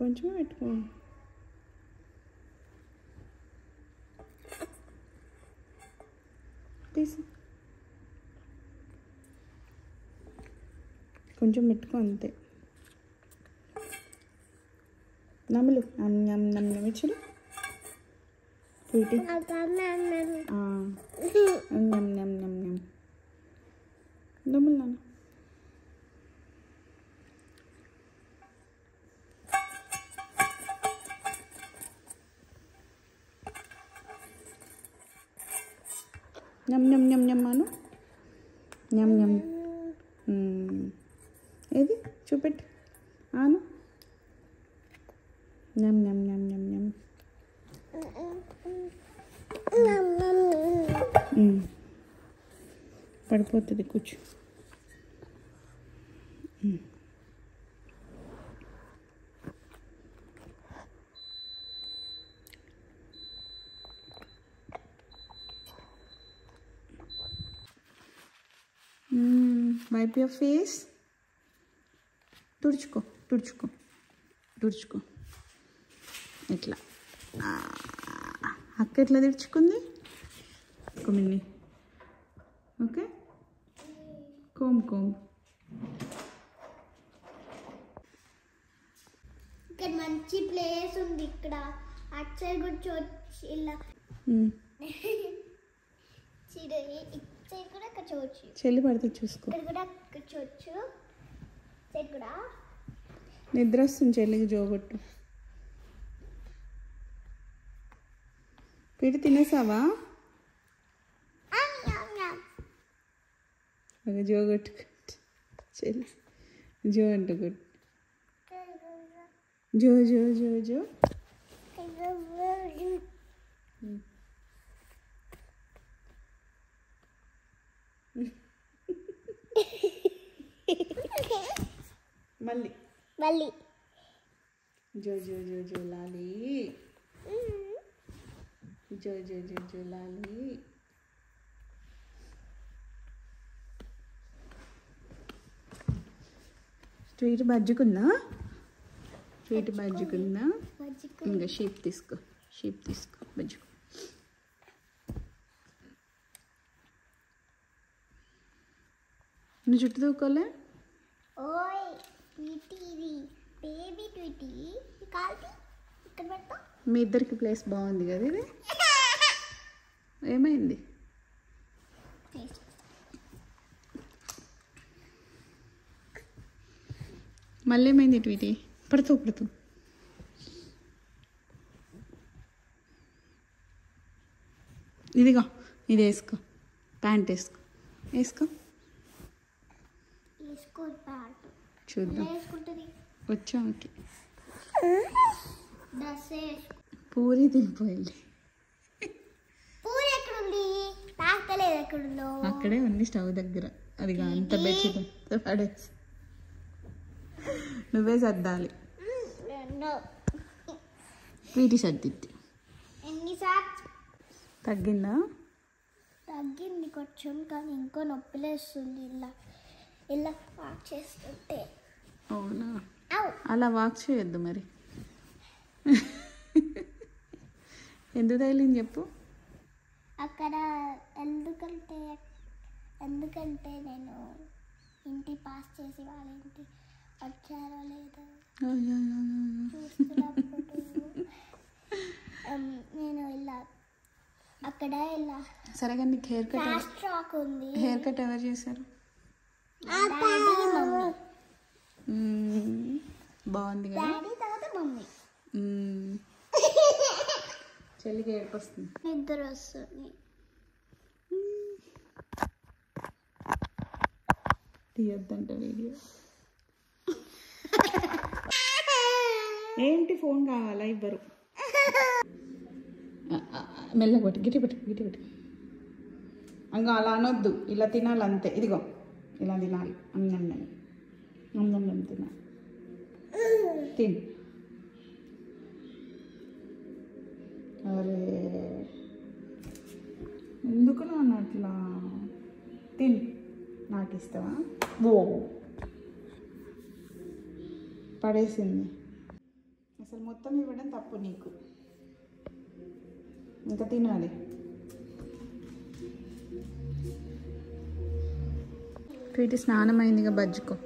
కొంచెమే పెట్టుకో. తీసి కొంచెం పెట్టుకో అంతే. నమ్ములు నమ్మిచ్చుడు స్వీటీ. నమ్ములు నాన్న. నమ్ నమ్ నమ్ నమ్ అను. నమ్ నమ్. ఏది చూపెట్టు ఆను. నమ్ నమ్ నమ్ నమ్ నమ్. పడిపోతుంది కూర్చో. Wipe your face. తుడుచుకో తుడుచుకో తుడుచుకో. ఇట్లా అక్క ఎట్లా తెరుచుకుంది కొమ్మిని. ఓకే కోమ్ కోమ్. ఇక్కడ మంచి ప్లేస్ ఉంది. ఇక్కడ అటు సైడ్ కూర్చోవచ్చు. ఇలా సైడ్ కూడా కూర్చోవచ్చు. చెల్లి పడితే చూసుకో. ఇక్కడ కూడా కూర్చోవచ్చు. సైడ్ కూడా నిద్ర వస్తుంది చెల్లికి. జోగొట్టు. పెట్టి తినేసావా? అదే జోగొట్టు చెల్లి. జో అంటూ కొట్టు. జో జో జో జో. మళ్ళీ మళ్ళీ జో జో జో జో లాలి. జో జో జో జో లాలి. స్వీట్ బజ్జుకుందా? స్వీట్ బజ్జుకుందా? ఇంకా షీప్ తీసుకో. షీప్ తీసుకో. బజ్జుకో. నువ్వు చుట్టూ దూకోలే? ఓయ్ ట్వీటీ, ఇది బేబీ ట్వీటీ. కాల్తి ఇక్కడ పెడతా. మీ ఇద్దరికి ప్లేస్ బాగుంది కదా ఇది. ఏమైంది? మళ్ళీ ఏమైంది ట్వీటీ? పడుతూ పడుతూ. ఇదిగో ఇది వేసుకో. ప్యాంట్ వేసుకో. వేసుకో చూద్దాం. వచ్చా ఓకే. పూరి తినిపోయింది. పూరి ఎక్కడుంది? తాకలేదు. ఎక్కడుందో అక్కడే ఉంది స్టవ్ దగ్గర. అదిగా అంత బెడ్షీట్ పడేసి. నువ్వే సర్దాలి. వీటి సర్దిద్ది. ఎన్నిసార్లు తగ్గిందా? తగ్గింది కొంచెం, కానీ ఇంకో నొప్పిలేస్తుంది. ఇలా ఇలా వాక్ చేస్తుంటే. అవునా? అలా వాక్ చేయొద్దు మరి. ఎందుకు తగిలింది చెప్పు. అక్కడ ఎందుకంటే నేను ఇంటి పాస్ చేసి వాళ్ళ ఇంటి వచ్చారో లేదో చూస్తున్నప్పుడు నేను ఇలా అక్కడ ఇలా. సరే కానీ నీకు హెయిర్ కట్ ఫాస్ట్ ట్రాక్ ఉంది. హెయిర్ కట్ ఎవరు చేశారు? బాగుంది కదా. డాడీ తర్వాత మమ్మీ. చెల్లికి ఏడుపు వస్తుంది. నిద్ర వస్తుంది. తీయొద్దంట వీడియో. ఏంటి ఫోన్ కావాలా? ఇవ్వరు. మెల్లగా పట్టు. గిటి పెట్టు గిటి పెట్టు. ఇంకా అలా అనొద్దు. ఇలా తినాలి అంతే. ఇదిగో ఇలా తినాలి. అన్నం అన్నం తినాలి. తిను. అరే ఎందుకు నాన్న అట్లా? తిను. నాకు ఇస్తావా? ఓ పడేసింది. మొత్తం ఇవ్వడం తప్పు నీకు. ఇంకా తినాలి. ట్వీటీ స్నానం అయిందిగా, బజ్జుకో.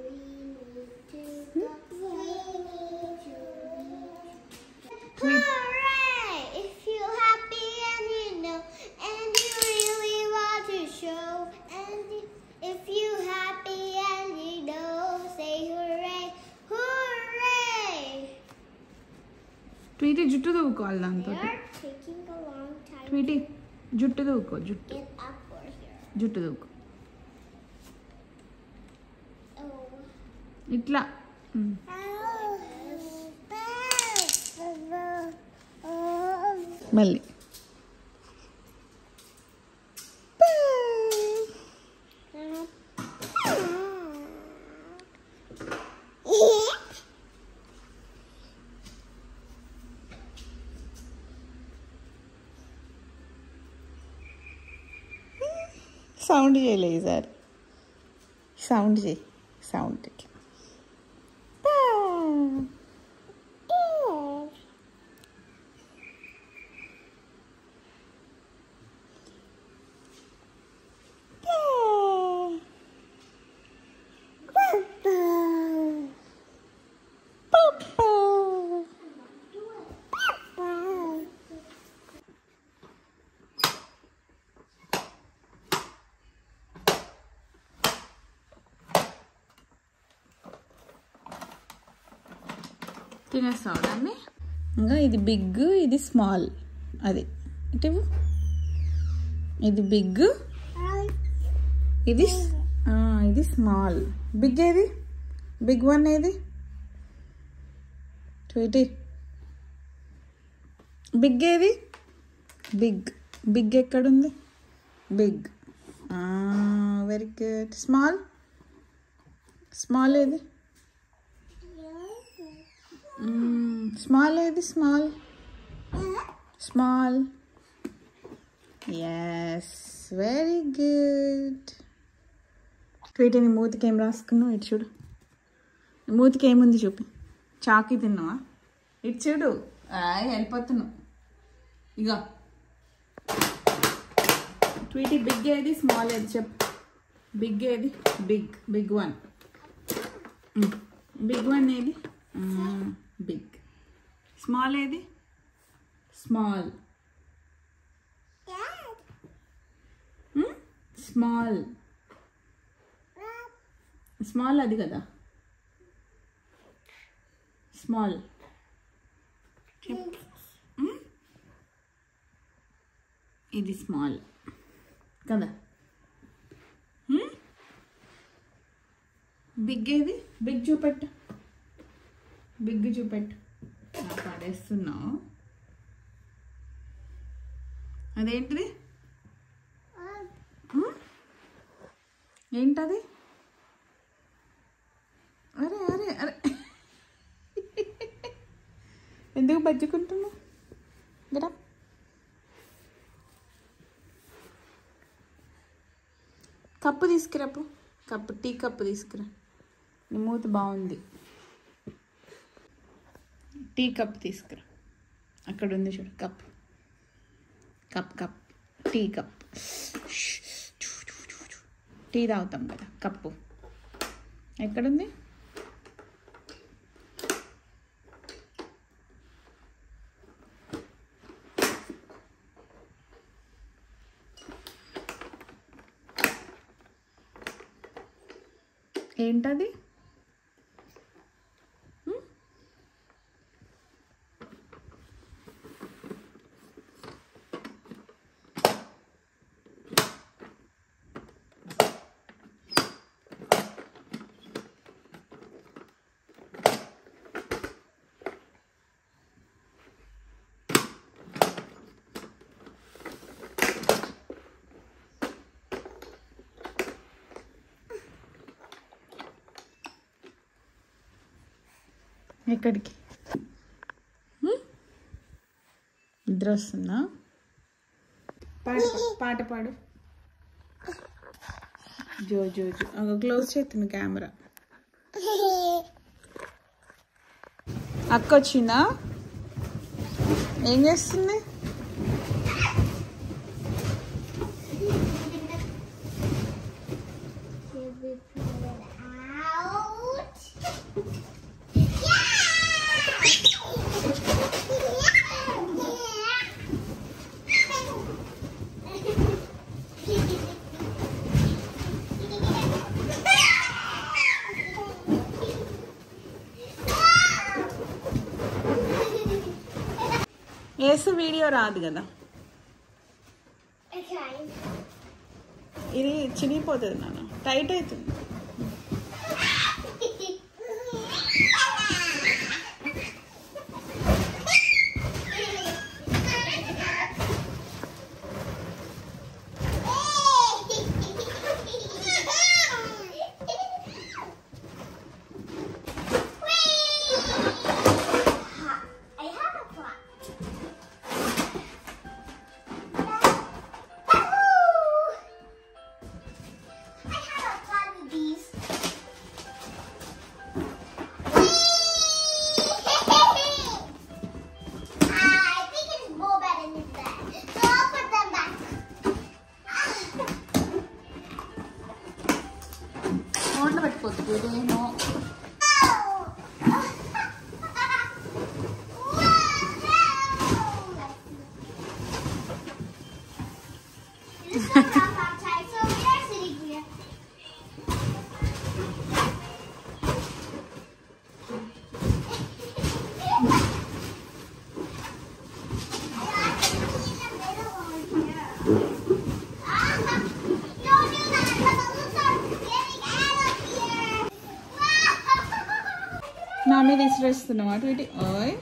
ట్వీటీ జుట్టు దూకోవాలి దాంతో. ట్వీటీ జుట్టు దూకో, జుట్టు దూకో ఇట్లా. మళ్ళీ సౌండ్ చేయలే ఈసారి. సౌండ్ చేయి, సౌండ్. తినేస్తావు దాన్ని. ఇంకా ఇది బిగ్, ఇది స్మాల్. అది ఇటు, ఇది బిగ్, ఇది ఇది స్మాల్. బిగ్ ఏది? బిగ్ వన్ ఏది? ట్వీటీ బిగ్ ఏది? బిగ్. బిగ్ ఎక్కడుంది? Big. Very good. Small, small ఏది? స్మాల్ ఏది? Small, small. Yes, very good. Tweety నీ మూతికి ఏం రాసుకున్నావు? ఇటు చూడు, మూతికి ఏముంది చూపి. చాకీ తిన్నావా? ఇటు చూడు. వెళ్ళిపోతున్నావు. ఇక ట్వీటీ బిగ్ ఏది, స్మాల్ ఏది చెప్పు. బిగ్ ఏది? Big. Big one. Big one ఏది? బిగ్. స్మాల్ ఏది? స్మాల్. స్మాల్, స్మాల్ అది కదా, స్మాల్. ఇది స్మాల్ కదా. బిగ్ ఏది? బిగ్ చూపెట్టు, బిగ్ చూపెట్టు. పడేస్తున్నావు. అదేంటిది? ఏంటది? అరే అరే అరే, ఎందుకు బజ్జుకుంటున్నావు? గడా కప్పు తీసుకురాపు. కప్పు, టీ కప్పు తీసుకురా. నీ మూత బాగుంది. టీ కప్ తీసుకురా. అక్కడ ఉంది చూడు cup. Cup cup, tea cup. Tea తాగుతాం కదా, కప్పు ఎక్కడుంది? ఏంటది? ఎక్కడికి? నిద్ర వస్తుందా? పాట పాడు. జో జో జో. క్లోజ్ చేస్తుంది కెమెరా. అక్క వచ్చిందా? ఏం చేస్తుంది? ఏసు వీడియో రాదు కదా, ఇది చినిగిపోతుంది నాన్న, టైట్ అవుతుంది. నోట్లో పెట్టుకోవద్దు ఇదేమో. నా మీద ఇసిరేస్తున్నావు అటు ఇటు. ఓయ్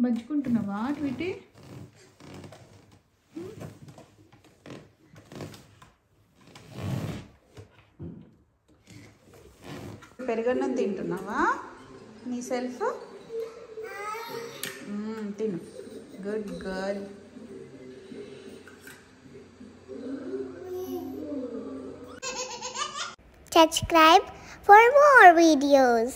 మంచుకుంటున్నావా అటు ఇటు? పెరుగన్నం తింటున్నావా నీ సెల్ఫ్? తిను. Good girl. Subscribe for more videos.